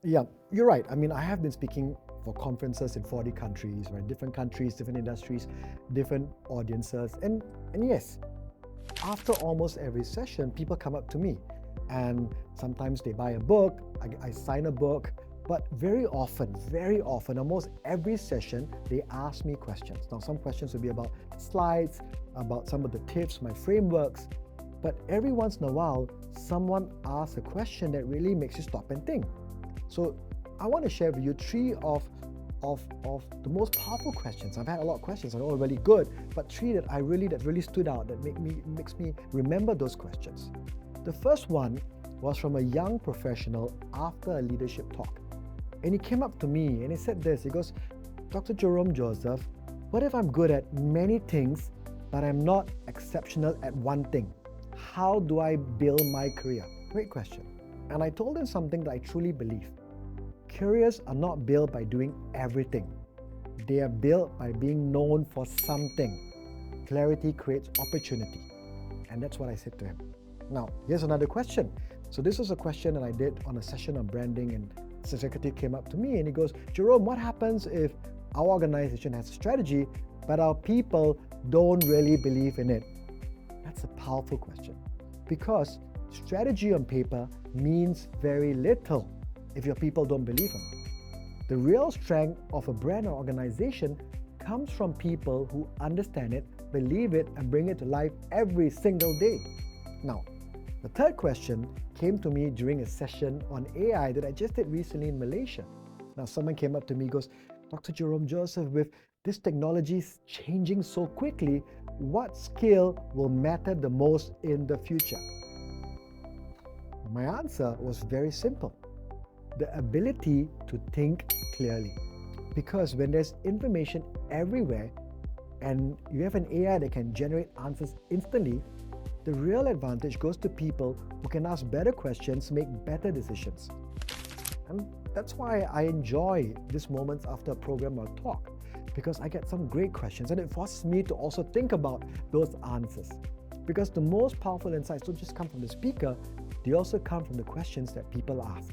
Yeah, you're right. I mean, I have been speaking for conferences in 40 countries, right? Different countries, different industries, different audiences. And yes, after almost every session, people come up to me and sometimes they buy a book, I sign a book, but very often, almost every session, they ask me questions. Now, some questions will be about slides, about some of the tips, my frameworks, but every once in a while, someone asks a question that really makes you stop and think. So I want to share with you three of the most powerful questions. I've had a lot of questions, and all really good, but three that really stood out that makes me remember those questions. The first one was from a young professional after a leadership talk. And he came up to me and he said this. He goes, Dr. Jerome Joseph, what if I'm good at many things, but I'm not exceptional at one thing? How do I build my career? Great question. And I told him something that I truly believe. Careers are not built by doing everything. They are built by being known for something. Clarity creates opportunity. And that's what I said to him. Now, here's another question. So this was a question that I did on a session on branding, and the executive came up to me and he goes, Jerome, what happens if our organization has a strategy, but our people don't really believe in it? That's a powerful question because strategy on paper means very little if your people don't believe in it. The real strength of a brand or organization comes from people who understand it, believe it, and bring it to life every single day. Now, the third question came to me during a session on AI that I just did recently in Malaysia. Now, someone came up to me and goes, Dr. Jerome Joseph, with this technology changing so quickly, what skill will matter the most in the future? My answer was very simple. The ability to think clearly. Because when there's information everywhere and you have an AI that can generate answers instantly, the real advantage goes to people who can ask better questions, make better decisions. And that's why I enjoy these moments after a program or talk, because I get some great questions and it forces me to also think about those answers. Because the most powerful insights don't just come from the speaker, they also come from the questions that people ask.